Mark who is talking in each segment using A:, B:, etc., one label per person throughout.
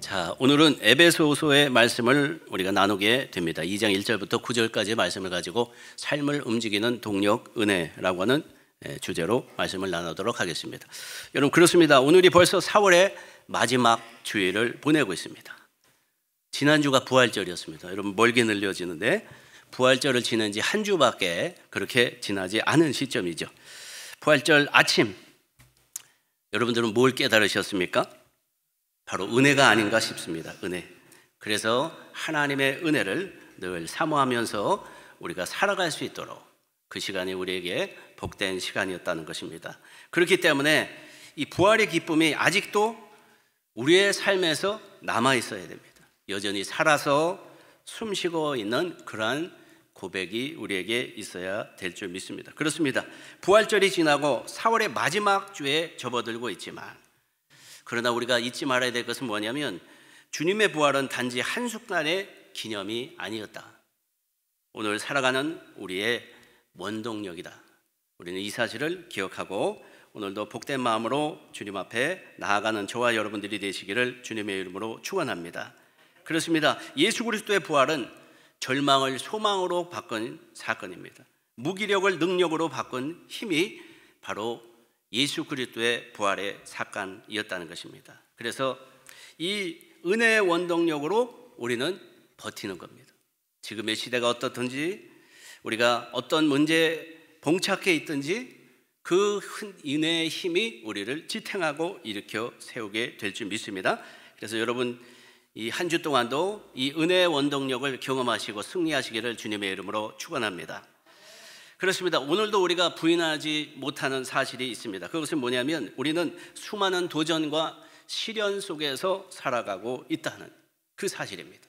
A: 자, 오늘은 에베소서의 말씀을 우리가 나누게 됩니다. 2장 1절부터 9절까지의 말씀을 가지고 삶을 움직이는 동력 은혜라고 하는 주제로 말씀을 나누도록 하겠습니다. 여러분, 그렇습니다. 오늘이 벌써 4월의 마지막 주일을 보내고 있습니다. 지난주가 부활절이었습니다. 여러분, 멀게 늘려지는데 부활절을 지낸 지 한 주밖에 그렇게 지나지 않은 시점이죠. 부활절 아침, 여러분들은 뭘 깨달으셨습니까? 바로 은혜가 아닌가 싶습니다. 은혜. 그래서 하나님의 은혜를 늘 사모하면서 우리가 살아갈 수 있도록 그 시간이 우리에게 복된 시간이었다는 것입니다. 그렇기 때문에 이 부활의 기쁨이 아직도 우리의 삶에서 남아 있어야 됩니다. 여전히 살아서 숨쉬고 있는 그러한 고백이 우리에게 있어야 될 줄 믿습니다. 그렇습니다. 부활절이 지나고 4월의 마지막 주에 접어들고 있지만, 그러나 우리가 잊지 말아야 될 것은 뭐냐면 주님의 부활은 단지 한순간의 기념이 아니었다. 오늘 살아가는 우리의 원동력이다. 우리는 이 사실을 기억하고 오늘도 복된 마음으로 주님 앞에 나아가는 저와 여러분들이 되시기를 주님의 이름으로 축원합니다. 그렇습니다. 예수 그리스도의 부활은 절망을 소망으로 바꾼 사건입니다. 무기력을 능력으로 바꾼 힘이 바로 예수 그리스도의 부활의 사건이었다는 것입니다. 그래서 이 은혜의 원동력으로 우리는 버티는 겁니다. 지금의 시대가 어떻든지, 우리가 어떤 문제에 봉착해 있든지 그 은혜의 힘이 우리를 지탱하고 일으켜 세우게 될 줄 믿습니다. 그래서 여러분, 이 한 주 동안도 이 은혜의 원동력을 경험하시고 승리하시기를 주님의 이름으로 축원합니다. 그렇습니다. 오늘도 우리가 부인하지 못하는 사실이 있습니다. 그것은 뭐냐면 우리는 수많은 도전과 시련 속에서 살아가고 있다는 그 사실입니다.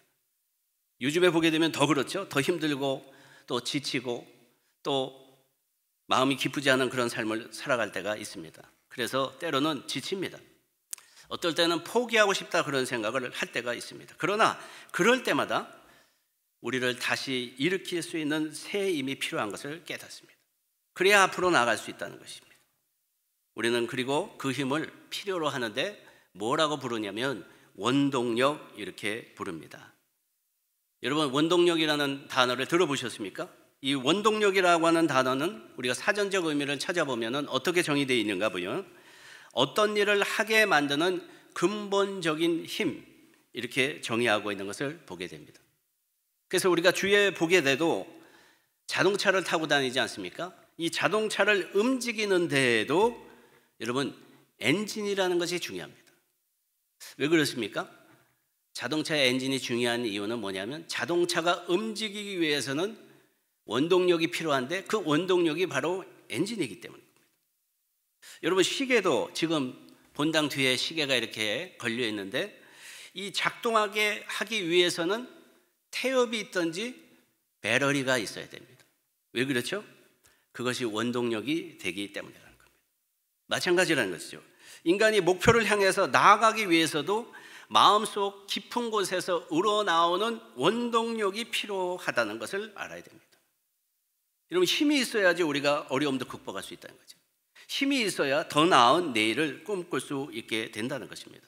A: 요즘에 보게 되면 더 그렇죠. 더 힘들고 또 지치고 또 마음이 기쁘지 않은 그런 삶을 살아갈 때가 있습니다. 그래서 때로는 지칩니다. 어떨 때는 포기하고 싶다 그런 생각을 할 때가 있습니다. 그러나 그럴 때마다 우리를 다시 일으킬 수 있는 새 힘이 필요한 것을 깨닫습니다. 그래야 앞으로 나아갈 수 있다는 것입니다. 우리는 그리고 그 힘을 필요로 하는데 뭐라고 부르냐면 원동력, 이렇게 부릅니다. 여러분, 원동력이라는 단어를 들어보셨습니까? 이 원동력이라고 하는 단어는 우리가 사전적 의미를 찾아보면 어떻게 정의되어 있는가 보면 어떤 일을 하게 만드는 근본적인 힘, 이렇게 정의하고 있는 것을 보게 됩니다. 그래서 우리가 주위에 보게 돼도 자동차를 타고 다니지 않습니까? 이 자동차를 움직이는 데에도 여러분, 엔진이라는 것이 중요합니다. 왜 그렇습니까? 자동차의 엔진이 중요한 이유는 뭐냐면 자동차가 움직이기 위해서는 원동력이 필요한데 그 원동력이 바로 엔진이기 때문입니다. 여러분, 시계도 지금 본당 뒤에 시계가 이렇게 걸려 있는데 이 작동하게 하기 위해서는 태엽이 있든지 배터리가 있어야 됩니다. 왜 그렇죠? 그것이 원동력이 되기 때문이라는 겁니다. 마찬가지라는 것이죠. 인간이 목표를 향해서 나아가기 위해서도 마음속 깊은 곳에서 우러나오는 원동력이 필요하다는 것을 알아야 됩니다. 여러분, 힘이 있어야지 우리가 어려움도 극복할 수 있다는 거죠. 힘이 있어야 더 나은 내일을 꿈꿀 수 있게 된다는 것입니다.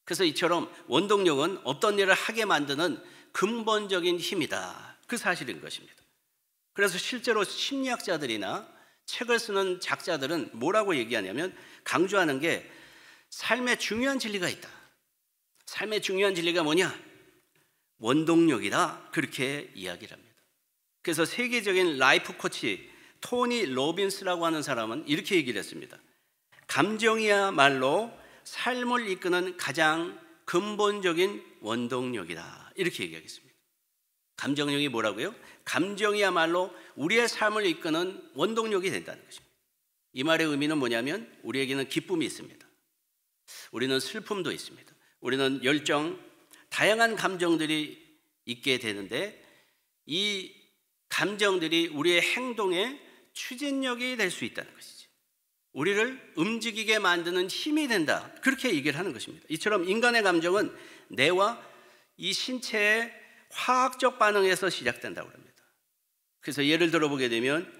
A: 그래서 이처럼 원동력은 어떤 일을 하게 만드는 근본적인 힘이다, 그 사실인 것입니다. 그래서 실제로 심리학자들이나 책을 쓰는 작자들은 뭐라고 얘기하냐면 강조하는 게 삶에 중요한 진리가 있다. 삶의 중요한 진리가 뭐냐? 원동력이다, 그렇게 이야기를 합니다. 그래서 세계적인 라이프 코치 토니 로빈스라고 하는 사람은 이렇게 얘기를 했습니다. 감정이야말로 삶을 이끄는 가장 근본적인 원동력이다, 이렇게 얘기하겠습니다. 감정력이 뭐라고요? 감정이야말로 우리의 삶을 이끄는 원동력이 된다는 것입니다. 이 말의 의미는 뭐냐면 우리에게는 기쁨이 있습니다. 우리는 슬픔도 있습니다. 우리는 열정, 다양한 감정들이 있게 되는데 이 감정들이 우리의 행동의 추진력이 될 수 있다는 것이죠. 우리를 움직이게 만드는 힘이 된다, 그렇게 얘기를 하는 것입니다. 이처럼 인간의 감정은 뇌와 이 신체의 화학적 반응에서 시작된다고 합니다. 그래서 예를 들어 보게 되면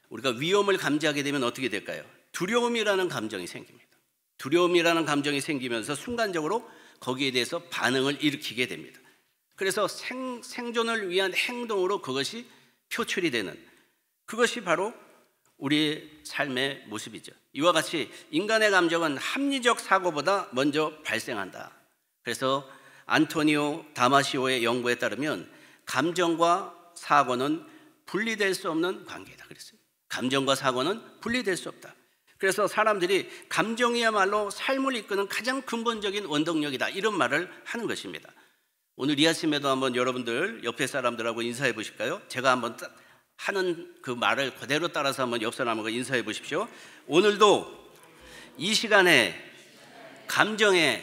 A: 우리가 위험을 감지하게 되면 어떻게 될까요? 두려움이라는 감정이 생깁니다. 두려움이라는 감정이 생기면서 순간적으로 거기에 대해서 반응을 일으키게 됩니다. 그래서 생존을 위한 행동으로 그것이 표출이 되는, 그것이 바로 우리의 삶의 모습이죠. 이와 같이 인간의 감정은 합리적 사고보다 먼저 발생한다. 그래서 안토니오 다마시오의 연구에 따르면 감정과 사고는 분리될 수 없는 관계다 그랬어요. 감정과 사고는 분리될 수 없다. 그래서 사람들이 감정이야말로 삶을 이끄는 가장 근본적인 원동력이다, 이런 말을 하는 것입니다. 오늘 이 아침에도 한번 여러분들 옆에 사람들하고 인사해 보실까요? 제가 한번 하는 그 말을 그대로 따라서 한번 옆 사람하고 인사해 보십시오. 오늘도 이 시간에 감정에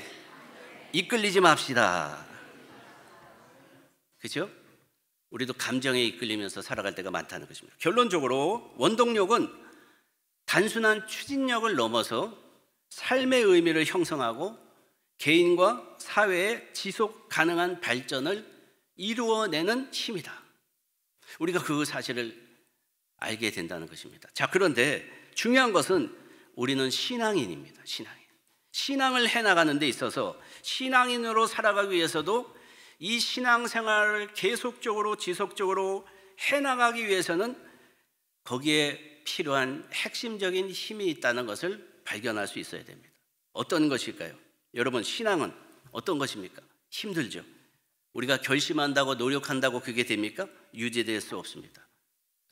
A: 이끌리지 맙시다. 그렇죠? 우리도 감정에 이끌리면서 살아갈 때가 많다는 것입니다. 결론적으로 원동력은 단순한 추진력을 넘어서 삶의 의미를 형성하고 개인과 사회의 지속 가능한 발전을 이루어내는 힘이다. 우리가 그 사실을 알게 된다는 것입니다. 자, 그런데 중요한 것은 우리는 신앙인입니다. 신앙을 해나가는 데 있어서 신앙인으로 살아가기 위해서도 이 신앙생활을 계속적으로 지속적으로 해나가기 위해서는 거기에 필요한 핵심적인 힘이 있다는 것을 발견할 수 있어야 됩니다. 어떤 것일까요? 여러분, 신앙은 어떤 것입니까? 힘들죠. 우리가 결심한다고 노력한다고 그게 됩니까? 유지될 수 없습니다.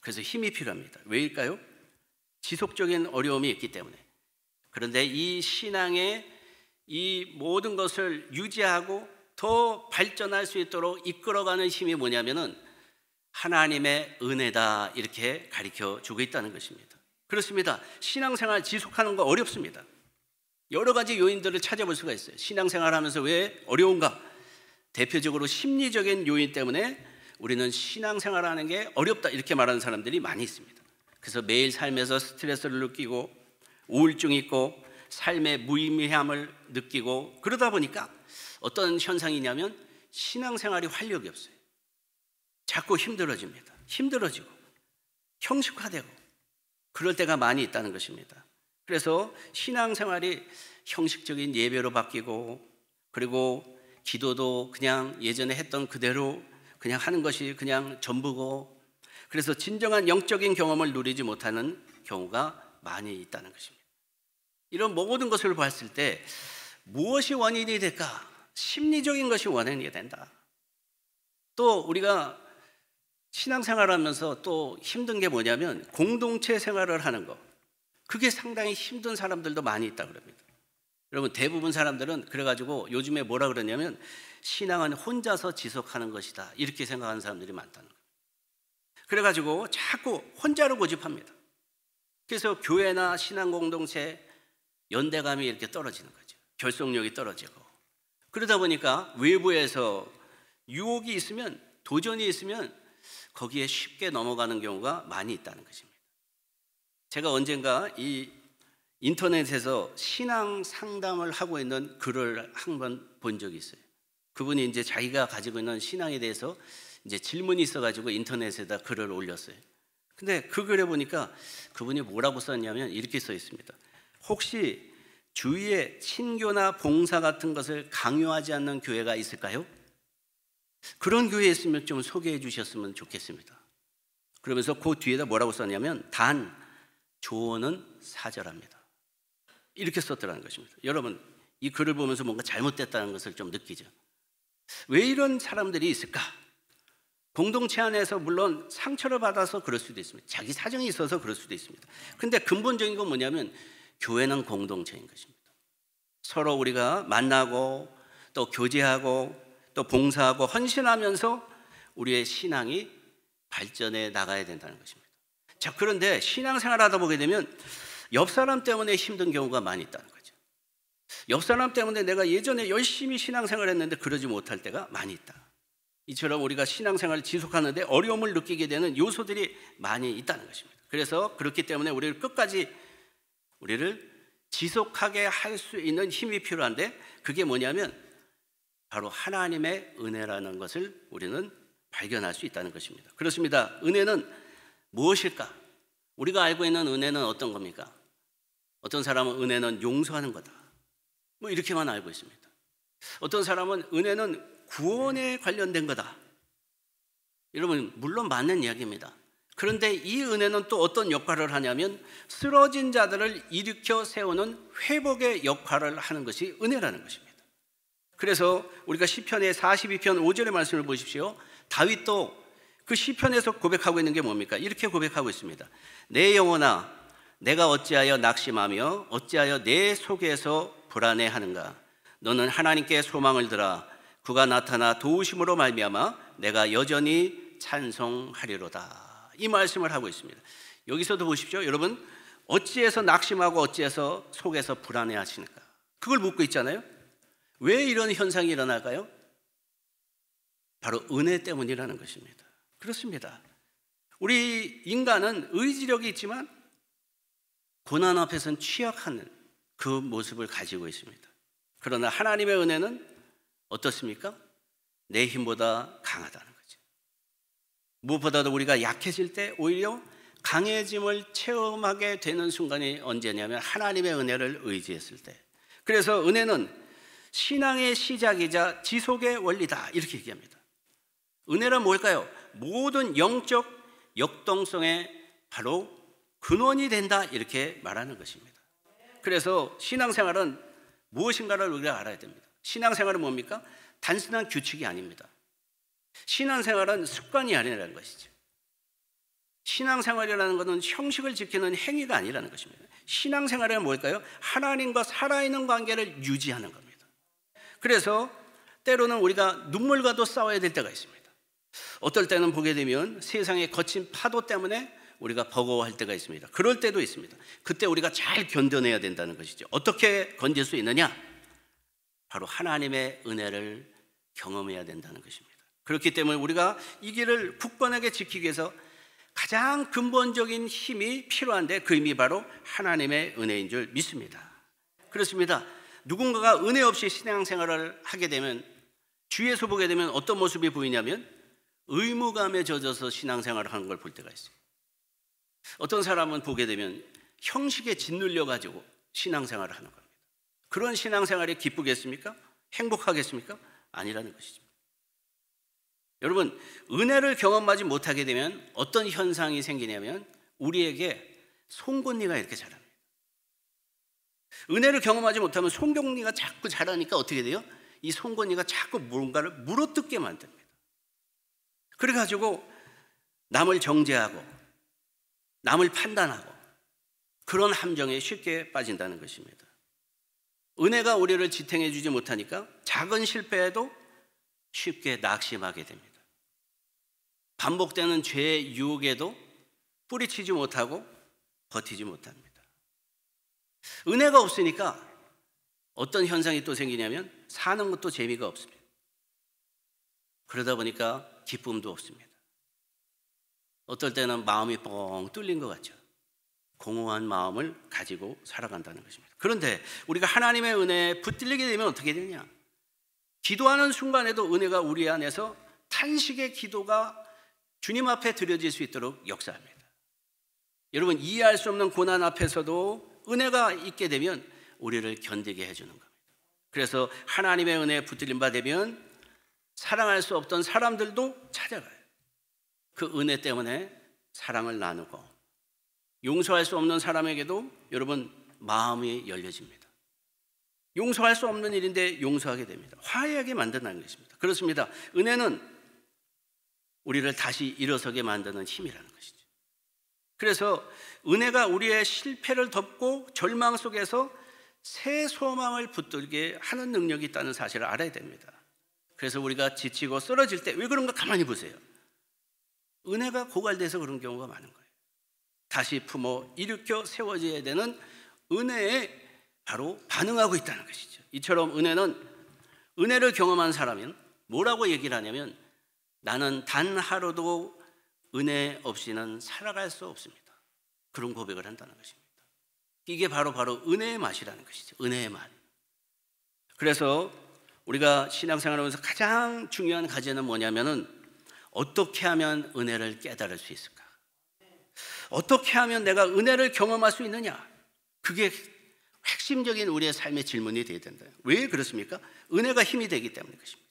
A: 그래서 힘이 필요합니다. 왜일까요? 지속적인 어려움이 있기 때문에. 그런데 이 신앙의 이 모든 것을 유지하고 더 발전할 수 있도록 이끌어가는 힘이 뭐냐면은 하나님의 은혜다, 이렇게 가르쳐 주고 있다는 것입니다. 그렇습니다. 신앙생활 지속하는 거 어렵습니다. 여러 가지 요인들을 찾아볼 수가 있어요. 신앙생활 하면서 왜 어려운가? 대표적으로 심리적인 요인 때문에 우리는 신앙생활하는 게 어렵다, 이렇게 말하는 사람들이 많이 있습니다. 그래서 매일 삶에서 스트레스를 느끼고 우울증이 있고 삶의 무의미함을 느끼고, 그러다 보니까 어떤 현상이냐면 신앙생활이 활력이 없어요. 자꾸 힘들어집니다. 힘들어지고 형식화되고 그럴 때가 많이 있다는 것입니다. 그래서 신앙생활이 형식적인 예배로 바뀌고, 그리고 기도도 그냥 예전에 했던 그대로 그냥 하는 것이 그냥 전부고, 그래서 진정한 영적인 경험을 누리지 못하는 경우가 많이 있다는 것입니다. 이런 모든 것을 봤을 때 무엇이 원인이 될까? 심리적인 것이 원인이 된다. 또 우리가 신앙생활하면서 또 힘든 게 뭐냐면 공동체 생활을 하는 거, 그게 상당히 힘든 사람들도 많이 있다고 그럽니다. 여러분, 대부분 사람들은 그래가지고 요즘에 뭐라 그러냐면 신앙은 혼자서 지속하는 것이다, 이렇게 생각하는 사람들이 많다는 거예요. 그래가지고 자꾸 혼자로 고집합니다. 그래서 교회나 신앙 공동체 연대감이 이렇게 떨어지는 거죠. 결속력이 떨어지고, 그러다 보니까 외부에서 유혹이 있으면, 도전이 있으면 거기에 쉽게 넘어가는 경우가 많이 있다는 것입니다. 제가 언젠가 이 인터넷에서 신앙 상담을 하고 있는 글을 한 번 본 적이 있어요. 그분이 이제 자기가 가지고 있는 신앙에 대해서 이제 질문이 있어가지고 인터넷에다 글을 올렸어요. 근데 그 글에 보니까 그분이 뭐라고 썼냐면 이렇게 써 있습니다. 혹시 주위에 친교나 봉사 같은 것을 강요하지 않는 교회가 있을까요? 그런 교회 있으면 좀 소개해 주셨으면 좋겠습니다. 그러면서 그 뒤에다 뭐라고 썼냐면 단 조언은 사절합니다, 이렇게 썼더라는 것입니다. 여러분, 이 글을 보면서 뭔가 잘못됐다는 것을 좀 느끼죠. 왜 이런 사람들이 있을까? 공동체 안에서 물론 상처를 받아서 그럴 수도 있습니다. 자기 사정이 있어서 그럴 수도 있습니다. 근데 근본적인 건 뭐냐면 교회는 공동체인 것입니다. 서로 우리가 만나고 또 교제하고 또 봉사하고 헌신하면서 우리의 신앙이 발전해 나가야 된다는 것입니다. 자, 그런데 신앙생활 하다 보게 되면 옆 사람 때문에 힘든 경우가 많이 있다는 거죠. 옆 사람 때문에 내가 예전에 열심히 신앙생활 했는데 그러지 못할 때가 많이 있다. 이처럼 우리가 신앙생활을 지속하는데 어려움을 느끼게 되는 요소들이 많이 있다는 것입니다. 그래서 그렇기 때문에 우리를 끝까지 우리를 지속하게 할 수 있는 힘이 필요한데, 그게 뭐냐면 바로 하나님의 은혜라는 것을 우리는 발견할 수 있다는 것입니다. 그렇습니다. 은혜는 무엇일까? 우리가 알고 있는 은혜는 어떤 겁니까? 어떤 사람은 은혜는 용서하는 거다, 뭐 이렇게만 알고 있습니다. 어떤 사람은 은혜는 구원에 관련된 거다. 여러분, 물론 맞는 이야기입니다. 그런데 이 은혜는 또 어떤 역할을 하냐면 쓰러진 자들을 일으켜 세우는 회복의 역할을 하는 것이 은혜라는 것입니다. 그래서 우리가 시편의 42편 5절의 말씀을 보십시오. 다윗도 그 시편에서 고백하고 있는 게 뭡니까? 이렇게 고백하고 있습니다. 내 영혼아, 내가 어찌하여 낙심하며 어찌하여 내 속에서 불안해하는가? 너는 하나님께 소망을 들어 그가 나타나 도우심으로 말미암아 내가 여전히 찬송하리로다. 이 말씀을 하고 있습니다. 여기서도 보십시오. 여러분, 어찌해서 낙심하고 어찌해서 속에서 불안해하시는가? 그걸 묻고 있잖아요. 왜 이런 현상이 일어날까요? 바로 은혜 때문이라는 것입니다. 그렇습니다. 우리 인간은 의지력이 있지만 고난 앞에서는 취약한 그 모습을 가지고 있습니다. 그러나 하나님의 은혜는 어떻습니까? 내 힘보다 강하다는 거죠. 무엇보다도 우리가 약해질 때 오히려 강해짐을 체험하게 되는 순간이 언제냐면 하나님의 은혜를 의지했을 때. 그래서 은혜는 신앙의 시작이자 지속의 원리다, 이렇게 얘기합니다. 은혜란 뭘까요? 모든 영적 역동성의 바로 근원이 된다, 이렇게 말하는 것입니다. 그래서 신앙생활은 무엇인가를 우리가 알아야 됩니다. 신앙생활은 뭡니까? 단순한 규칙이 아닙니다. 신앙생활은 습관이 아니라는 것이죠. 신앙생활이라는 것은 형식을 지키는 행위가 아니라는 것입니다. 신앙생활은 뭘까요? 하나님과 살아있는 관계를 유지하는 겁니다. 그래서 때로는 우리가 눈물과도 싸워야 될 때가 있습니다. 어떨 때는 보게 되면 세상의 거친 파도 때문에 우리가 버거워할 때가 있습니다. 그럴 때도 있습니다. 그때 우리가 잘 견뎌내야 된다는 것이죠. 어떻게 건질 수 있느냐? 바로 하나님의 은혜를 경험해야 된다는 것입니다. 그렇기 때문에 우리가 이 길을 굳건하게 지키기 위해서 가장 근본적인 힘이 필요한데 그 힘이 바로 하나님의 은혜인 줄 믿습니다. 그렇습니다. 누군가가 은혜 없이 신앙생활을 하게 되면 주위에서 보게 되면 어떤 모습이 보이냐면 의무감에 젖어서 신앙생활을 하는 걸 볼 때가 있어요. 어떤 사람은 보게 되면 형식에 짓눌려 가지고 신앙생활을 하는 겁니다. 그런 신앙생활이 기쁘겠습니까? 행복하겠습니까? 아니라는 것이죠. 여러분, 은혜를 경험하지 못하게 되면 어떤 현상이 생기냐면 우리에게 송곳니가 이렇게 자랍니다. 은혜를 경험하지 못하면 송곳니가 자꾸 자라니까 어떻게 돼요? 이 송곳니가 자꾸 뭔가를 물어뜯게 만듭니다. 그래가지고 남을 정죄하고 남을 판단하고 그런 함정에 쉽게 빠진다는 것입니다. 은혜가 우리를 지탱해 주지 못하니까 작은 실패에도 쉽게 낙심하게 됩니다. 반복되는 죄의 유혹에도 뿌리치지 못하고 버티지 못합니다. 은혜가 없으니까 어떤 현상이 또 생기냐면 사는 것도 재미가 없습니다. 그러다 보니까 기쁨도 없습니다. 어떨 때는 마음이 뻥 뚫린 것 같죠. 공허한 마음을 가지고 살아간다는 것입니다. 그런데 우리가 하나님의 은혜에 붙들리게 되면 어떻게 되냐? 기도하는 순간에도 은혜가 우리 안에서 탄식의 기도가 주님 앞에 드려질 수 있도록 역사합니다. 여러분, 이해할 수 없는 고난 앞에서도 은혜가 있게 되면 우리를 견디게 해주는 겁니다. 그래서 하나님의 은혜에 붙들림 바 되면 사랑할 수 없던 사람들도 찾아가요. 그 은혜 때문에 사랑을 나누고 용서할 수 없는 사람에게도 여러분 마음이 열려집니다. 용서할 수 없는 일인데 용서하게 됩니다. 화해하게 만든다는 것입니다. 그렇습니다. 은혜는 우리를 다시 일어서게 만드는 힘이라는 것이죠. 그래서 은혜가 우리의 실패를 덮고 절망 속에서 새 소망을 붙들게 하는 능력이 있다는 사실을 알아야 됩니다. 그래서 우리가 지치고 쓰러질 때 왜 그런가 가만히 보세요. 은혜가 고갈돼서 그런 경우가 많은 거예요. 다시 품어 일으켜 세워져야 되는 은혜에 바로 반응하고 있다는 것이죠. 이처럼 은혜를 경험한 사람은 뭐라고 얘기를 하냐면 나는 단 하루도 은혜 없이는 살아갈 수 없습니다. 그런 고백을 한다는 것입니다. 이게 바로 은혜의 맛이라는 것이죠. 은혜의 맛. 그래서 우리가 신앙생활을 하면서 가장 중요한 과제는 뭐냐면은 어떻게 하면 은혜를 깨달을 수 있을까? 어떻게 하면 내가 은혜를 경험할 수 있느냐? 그게 핵심적인 우리의 삶의 질문이 되어야 된다. 왜 그렇습니까? 은혜가 힘이 되기 때문에 그렇습니다.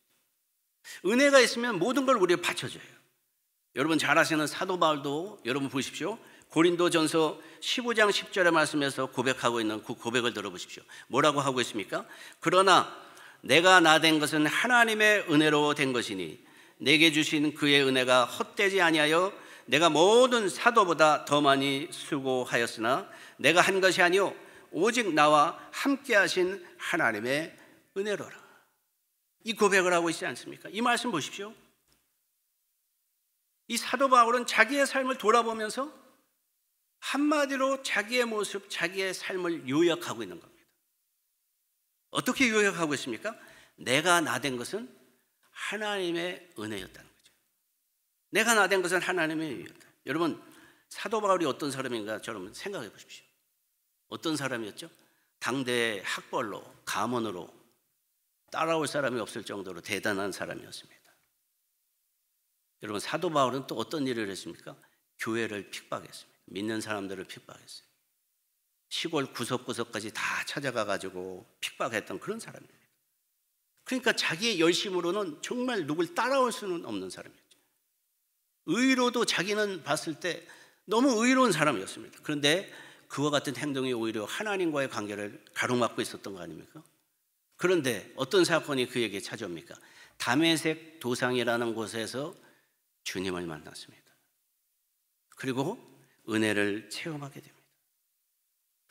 A: 은혜가 있으면 모든 걸 우리에 받쳐줘요. 여러분 잘 아시는 사도 바울도 여러분 보십시오. 고린도전서 15장 10절의 말씀에서 고백하고 있는 그 고백을 들어보십시오. 뭐라고 하고 있습니까? 그러나 내가 나 된 것은 하나님의 은혜로 된 것이니 내게 주신 그의 은혜가 헛되지 아니하여 내가 모든 사도보다 더 많이 수고하였으나 내가 한 것이 아니요 오직 나와 함께 하신 하나님의 은혜로라. 이 고백을 하고 있지 않습니까? 이 말씀 보십시오. 이 사도 바울은 자기의 삶을 돌아보면서 한마디로 자기의 모습, 자기의 삶을 요약하고 있는 겁니다. 어떻게 요약하고 있습니까? 내가 나 된 것은 하나님의 은혜였다는 거죠. 내가 나 된 것은 하나님의 은혜였다. 여러분 사도 바울이 어떤 사람인가 여러분 생각해 보십시오. 어떤 사람이었죠? 당대 학벌로, 가문으로 따라올 사람이 없을 정도로 대단한 사람이었습니다. 여러분 사도 바울은 또 어떤 일을 했습니까? 교회를 핍박했습니다. 믿는 사람들을 핍박했어요. 시골 구석구석까지 다 찾아가 가지고 핍박했던 그런 사람입니다. 그러니까 자기의 열심으로는 정말 누굴 따라올 수는 없는 사람이었죠. 의로도 자기는 봤을 때 너무 의로운 사람이었습니다. 그런데 그와 같은 행동이 오히려 하나님과의 관계를 가로막고 있었던 거 아닙니까? 그런데 어떤 사건이 그에게 찾아옵니까? 다메섹 도상이라는 곳에서 주님을 만났습니다. 그리고 은혜를 체험하게 됩니다.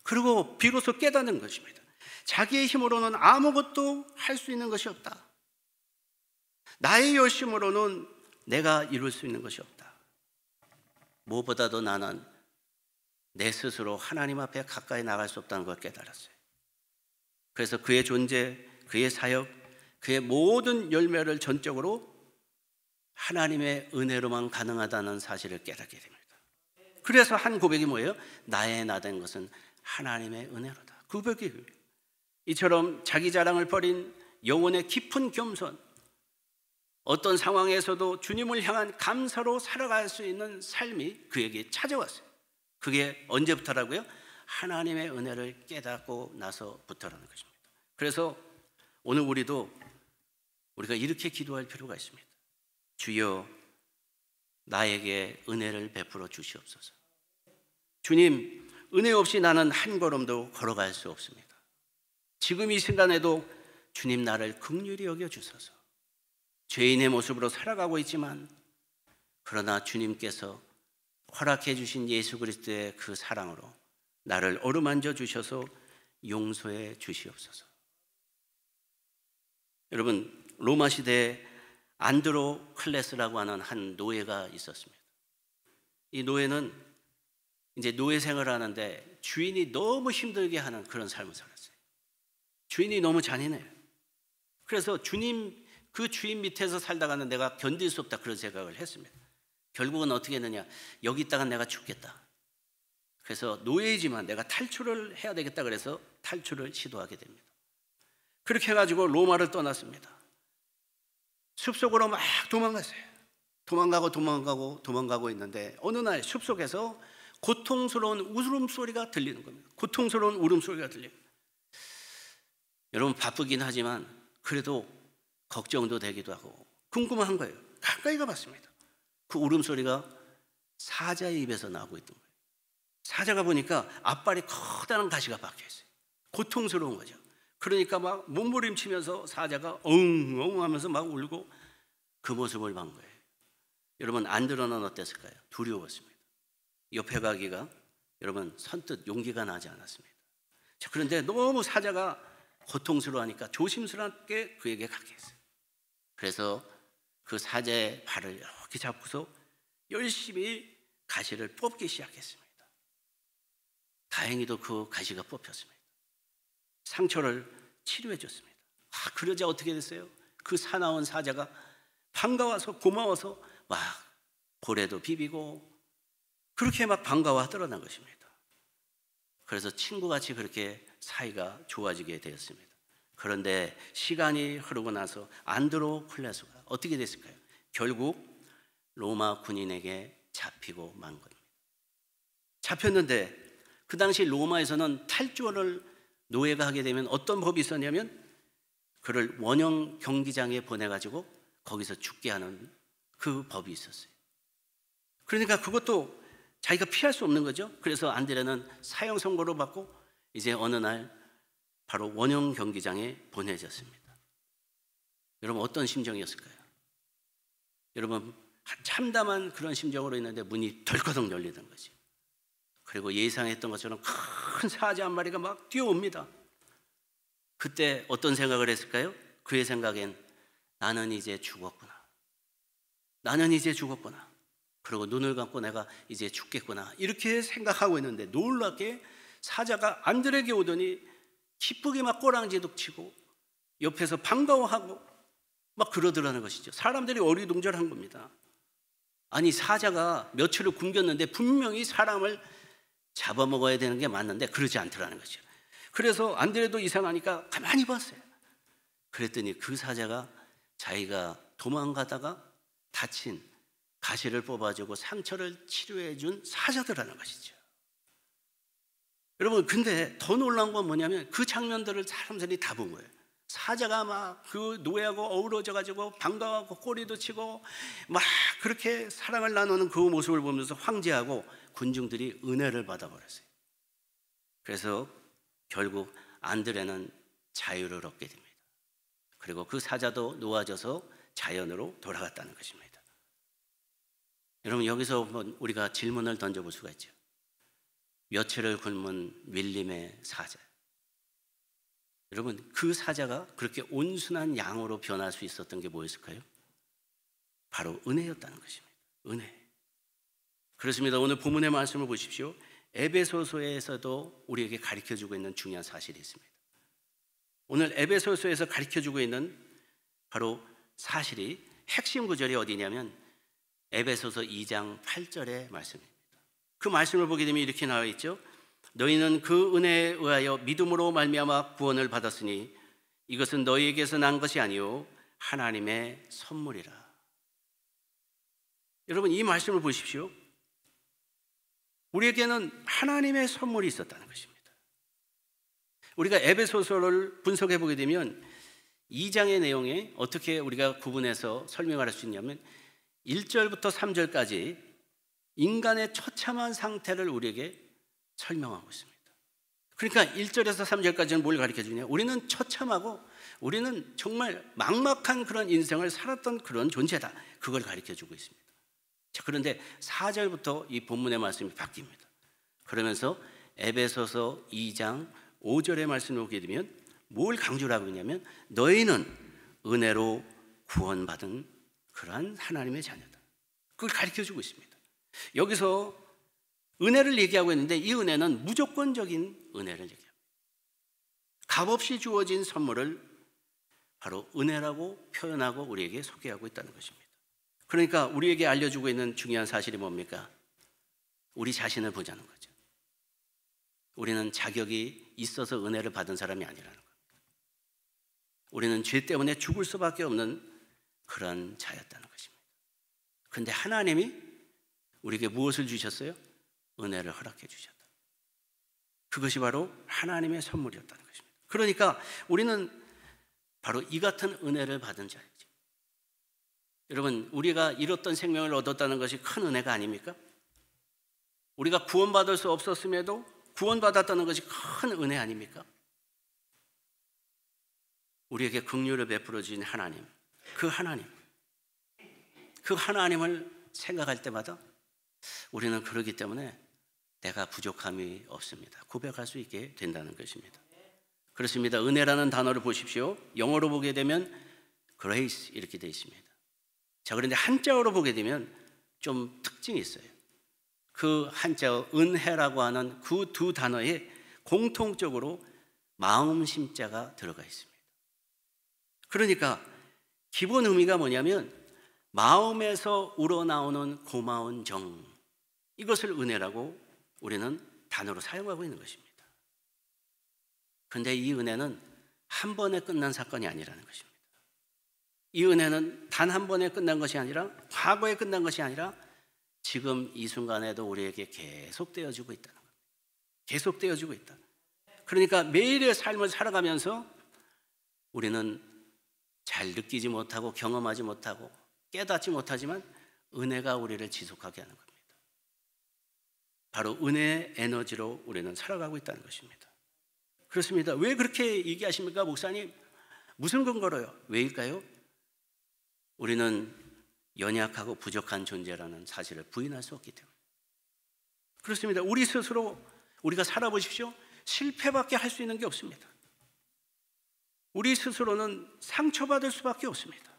A: 그리고 비로소 깨닫는 것입니다. 자기의 힘으로는 아무것도 할 수 있는 것이 없다. 나의 열심으로는 내가 이룰 수 있는 것이 없다. 무엇보다도 나는 내 스스로 하나님 앞에 가까이 나갈 수 없다는 걸 깨달았어요. 그래서 그의 존재, 그의 사역, 그의 모든 열매를 전적으로 하나님의 은혜로만 가능하다는 사실을 깨닫게 됩니다. 그래서 한 고백이 뭐예요? 나의 나 된 것은 하나님의 은혜로다. 그 고백이 이처럼 자기 자랑을 버린 영혼의 깊은 겸손, 어떤 상황에서도 주님을 향한 감사로 살아갈 수 있는 삶이 그에게 찾아왔어요. 그게 언제부터라고요? 하나님의 은혜를 깨닫고 나서부터라는 것입니다. 그래서 오늘 우리가 이렇게 기도할 필요가 있습니다. 주여 나에게 은혜를 베풀어 주시옵소서. 주님, 은혜 없이 나는 한 걸음도 걸어갈 수 없습니다. 지금 이 순간에도 주님 나를 긍휼히 여겨 주소서. 죄인의 모습으로 살아가고 있지만 그러나 주님께서 허락해 주신 예수 그리스도의 그 사랑으로 나를 어루만져 주셔서 용서해 주시옵소서. 여러분 로마 시대에 안드로클레스라고 하는 한 노예가 있었습니다. 이 노예는 이제 노예 생활을 하는데 주인이 너무 힘들게 하는 그런 삶을 살았어요. 주인이 너무 잔인해요. 그래서 그 주인 밑에서 살다가는 내가 견딜 수 없다 그런 생각을 했습니다. 결국은 어떻게 했느냐, 여기 있다가 내가 죽겠다. 그래서 노예이지만 내가 탈출을 해야 되겠다 그래서 탈출을 시도하게 됩니다. 그렇게 해가지고 로마를 떠났습니다. 숲속으로 막 도망갔어요. 도망가고 있는데 어느 날 숲속에서 고통스러운 울음소리가 들리는 겁니다. 고통스러운 울음소리가 들려요. 여러분 바쁘긴 하지만 그래도 걱정도 되기도 하고 궁금한 거예요. 가까이 가봤습니다. 그 울음소리가 사자의 입에서 나오고 있던 거예요. 사자가 보니까 앞발이 커다란 가시가 박혀 있어요. 고통스러운 거죠. 그러니까 막 몸부림치면서 사자가 엉엉 하면서 막 울고 그 모습을 본 거예요. 여러분 안드로는 어땠을까요? 두려웠습니다. 옆에 가기가 여러분 선뜻 용기가 나지 않았습니다. 자, 그런데 너무 사자가 고통스러워하니까 조심스럽게 그에게 가게 했어요. 그래서 그 사자의 발을 이렇게 잡고서 열심히 가시를 뽑기 시작했습니다. 다행히도 그 가시가 뽑혔습니다. 상처를 치료해 줬습니다. 그러자 어떻게 됐어요? 그 사나운 사자가 반가워서 고마워서 막 볼에도 비비고 그렇게 막 반가워하더라는 것입니다. 그래서 친구같이 그렇게 사이가 좋아지게 되었습니다. 그런데 시간이 흐르고 나서 안드로클레스가 어떻게 됐을까요? 결국 로마 군인에게 잡히고 만 겁니다. 잡혔는데 그 당시 로마에서는 탈주를 노예가 하게 되면 어떤 법이 있었냐면 그를 원형 경기장에 보내가지고 거기서 죽게 하는 그 법이 있었어요. 그러니까 그것도 자기가 피할 수 없는 거죠. 그래서 안드레는 사형 선고를 받고 이제 어느 날 바로 원형 경기장에 보내졌습니다. 여러분 어떤 심정이었을까요? 여러분 참담한 그런 심정으로 있는데 문이 덜커덕 열리던 거죠. 그리고 예상했던 것처럼 큰 사자 한 마리가 막 뛰어옵니다. 그때 어떤 생각을 했을까요? 그의 생각엔 나는 이제 죽었구나. 나는 이제 죽었구나. 그리고 눈을 감고 내가 이제 죽겠구나. 이렇게 생각하고 있는데 놀랍게 사자가 안드레에게 오더니 기쁘게 막 꼬랑지도 치고 옆에서 반가워하고 막 그러더라는 것이죠. 사람들이 어리둥절한 겁니다. 아니 사자가 며칠을 굶겼는데 분명히 사람을 잡아먹어야 되는 게 맞는데 그러지 않더라는 거죠. 그래서 안드레도 이상하니까 가만히 봤어요. 그랬더니 그 사자가 자기가 도망가다가 다친 가시를 뽑아주고 상처를 치료해 준 사자더라는 것이죠. 여러분 근데 더 놀라운 건 뭐냐면 그 장면들을 사람들이 다 본 거예요. 사자가 막 그 노예하고 어우러져 가지고 반가워하고 꼬리도 치고 막 그렇게 사랑을 나누는 그 모습을 보면서 황제하고 군중들이 은혜를 받아버렸어요. 그래서 결국 안드레는 자유를 얻게 됩니다. 그리고 그 사자도 놓아져서 자연으로 돌아갔다는 것입니다. 여러분 여기서 우리가 질문을 던져볼 수가 있죠. 며칠을 굶은 밀림의 사자. 여러분 그 사자가 그렇게 온순한 양으로 변할 수 있었던 게 뭐였을까요? 바로 은혜였다는 것입니다. 은혜. 그렇습니다. 오늘 본문의 말씀을 보십시오. 에베소서에서도 우리에게 가르쳐주고 있는 중요한 사실이 있습니다. 오늘 에베소서에서 가르쳐주고 있는 바로 사실이 핵심 구절이 어디냐면 에베소서 2장 8절의 말씀입니다. 그 말씀을 보게 되면 이렇게 나와 있죠. 너희는 그 은혜에 의하여 믿음으로 말미암아 구원을 받았으니 이것은 너희에게서 난 것이 아니요 하나님의 선물이라. 여러분 이 말씀을 보십시오. 우리에게는 하나님의 선물이 있었다는 것입니다. 우리가 에베소서를 분석해 보게 되면 2장의 내용에 어떻게 우리가 구분해서 설명할 수 있냐면 1절부터 3절까지 인간의 처참한 상태를 우리에게 설명하고 있습니다. 그러니까 1절에서 3절까지는 뭘 가르쳐 주냐? 우리는 처참하고 우리는 정말 막막한 그런 인생을 살았던 그런 존재다. 그걸 가르쳐 주고 있습니다. 자, 그런데 4절부터 이 본문의 말씀이 바뀝니다. 그러면서 에베소서 2장 5절의 말씀을 보게 되면 뭘 강조를 하고 있냐면 너희는 은혜로 구원받은 그러한 하나님의 자녀다. 그걸 가르쳐 주고 있습니다. 여기서 은혜를 얘기하고 있는데 이 은혜는 무조건적인 은혜를 얘기합니다. 값없이 주어진 선물을 바로 은혜라고 표현하고 우리에게 소개하고 있다는 것입니다. 그러니까 우리에게 알려주고 있는 중요한 사실이 뭡니까? 우리 자신을 보자는 거죠. 우리는 자격이 있어서 은혜를 받은 사람이 아니라는 겁니다. 우리는 죄 때문에 죽을 수밖에 없는 그런 자였다는 것입니다. 그런데 하나님이 우리에게 무엇을 주셨어요? 은혜를 허락해 주셨다. 그것이 바로 하나님의 선물이었다는 것입니다. 그러니까 우리는 바로 이 같은 은혜를 받은 자이죠. 여러분 우리가 잃었던 생명을 얻었다는 것이 큰 은혜가 아닙니까? 우리가 구원받을 수 없었음에도 구원받았다는 것이 큰 은혜 아닙니까? 우리에게 긍휼을 베풀어 주신 하나님, 그 하나님을 생각할 때마다 우리는 그러기 때문에 내가 부족함이 없습니다. 고백할 수 있게 된다는 것입니다. 그렇습니다. 은혜라는 단어를 보십시오. 영어로 보게 되면 grace 이렇게 되어 있습니다. 자, 그런데 한자어로 보게 되면 좀 특징이 있어요. 그 한자어 은혜라고 하는 그 두 단어에 공통적으로 마음 심자가 들어가 있습니다. 그러니까 기본 의미가 뭐냐면 마음에서 우러나오는 고마운 정, 이것을 은혜라고 우리는 단어로 사용하고 있는 것입니다. 그런데 이 은혜는 한 번에 끝난 사건이 아니라는 것입니다. 이 은혜는 단 한 번에 끝난 것이 아니라 과거에 끝난 것이 아니라 지금 이 순간에도 우리에게 계속되어지고 있다는 겁니다. 계속되어지고 있다. 그러니까 매일의 삶을 살아가면서 우리는 잘 느끼지 못하고 경험하지 못하고 깨닫지 못하지만 은혜가 우리를 지속하게 하는 겁니다. 바로 은혜의 에너지로 우리는 살아가고 있다는 것입니다. 그렇습니다. 왜 그렇게 얘기하십니까, 목사님? 무슨 근거로요? 왜일까요? 우리는 연약하고 부족한 존재라는 사실을 부인할 수 없기 때문에. 그렇습니다. 우리 스스로 우리가 살아보십시오. 실패밖에 할 수 있는 게 없습니다. 우리 스스로는 상처받을 수밖에 없습니다.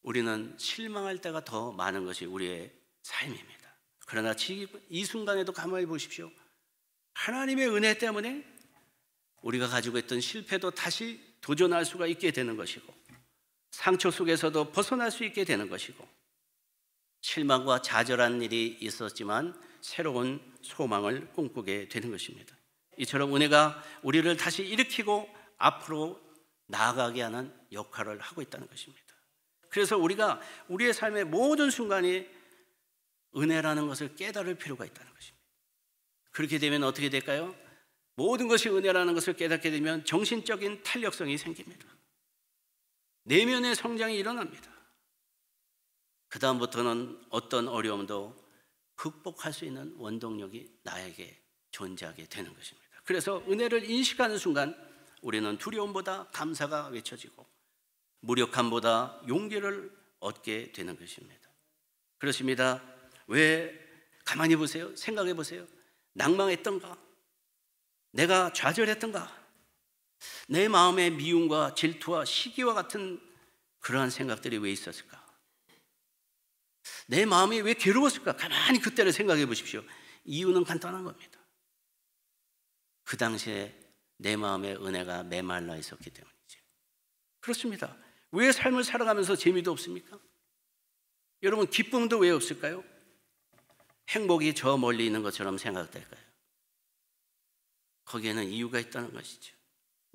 A: 우리는 실망할 때가 더 많은 것이 우리의 삶입니다. 그러나 이 순간에도 가만히 보십시오. 하나님의 은혜 때문에 우리가 가지고 있던 실패도 다시 도전할 수가 있게 되는 것이고, 상처 속에서도 벗어날 수 있게 되는 것이고, 실망과 좌절한 일이 있었지만 새로운 소망을 꿈꾸게 되는 것입니다. 이처럼 은혜가 우리를 다시 일으키고 앞으로 나아가게 하는 역할을 하고 있다는 것입니다. 그래서 우리가 우리의 삶의 모든 순간이 은혜라는 것을 깨달을 필요가 있다는 것입니다. 그렇게 되면 어떻게 될까요? 모든 것이 은혜라는 것을 깨닫게 되면 정신적인 탄력성이 생깁니다. 내면의 성장이 일어납니다. 그 다음부터는 어떤 어려움도 극복할 수 있는 원동력이 나에게 존재하게 되는 것입니다. 그래서 은혜를 인식하는 순간 우리는 두려움보다 감사가 외쳐지고 무력함보다 용기를 얻게 되는 것입니다. 그렇습니다. 왜? 가만히 보세요. 생각해 보세요. 낭망했던가? 내가 좌절했던가? 내 마음에 미움과 질투와 시기와 같은 그러한 생각들이 왜 있었을까? 내 마음이 왜 괴로웠을까? 가만히 그때를 생각해 보십시오. 이유는 간단한 겁니다. 그 당시에 내 마음에 은혜가 메말라 있었기 때문이죠. 그렇습니다. 왜 삶을 살아가면서 재미도 없습니까? 여러분, 기쁨도 왜 없을까요? 행복이 저 멀리 있는 것처럼 생각될까요? 거기에는 이유가 있다는 것이죠.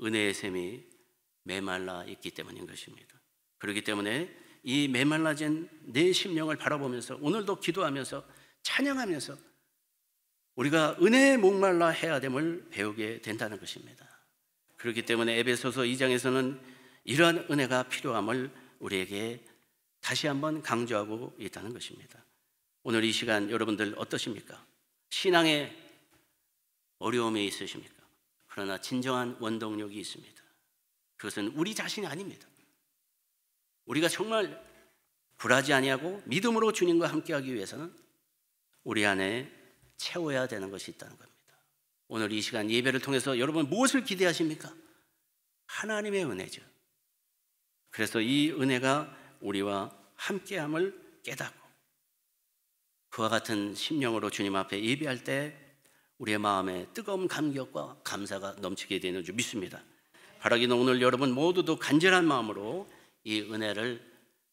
A: 은혜의 샘이 메말라 있기 때문인 것입니다. 그렇기 때문에 이 메말라진 내 심령을 바라보면서 오늘도 기도하면서 찬양하면서 우리가 은혜에 목말라 해야 됨을 배우게 된다는 것입니다. 그렇기 때문에 에베소서 2장에서는 이러한 은혜가 필요함을 우리에게 다시 한번 강조하고 있다는 것입니다. 오늘 이 시간 여러분들 어떠십니까? 신앙에 어려움이 있으십니까? 그러나 진정한 원동력이 있습니다. 그것은 우리 자신이 아닙니다. 우리가 정말 굴하지 아니하고 믿음으로 주님과 함께하기 위해서는 우리 안에 채워야 되는 것이 있다는 겁니다. 오늘 이 시간 예배를 통해서 여러분 무엇을 기대하십니까? 하나님의 은혜죠. 그래서 이 은혜가 우리와 함께함을 깨닫고 그와 같은 심령으로 주님 앞에 예배할 때 우리의 마음에 뜨거운 감격과 감사가 넘치게 되는 줄 믿습니다. 바라기는 오늘 여러분 모두도 간절한 마음으로 이 은혜를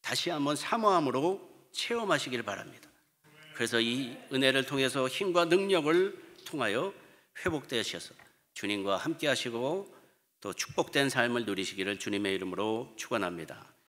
A: 다시 한번 사모함으로 체험하시길 바랍니다. 그래서 이 은혜를 통해서 힘과 능력을 통하여 회복되셔서 주님과 함께 하시고 또 축복된 삶을 누리시기를 주님의 이름으로 축원합니다.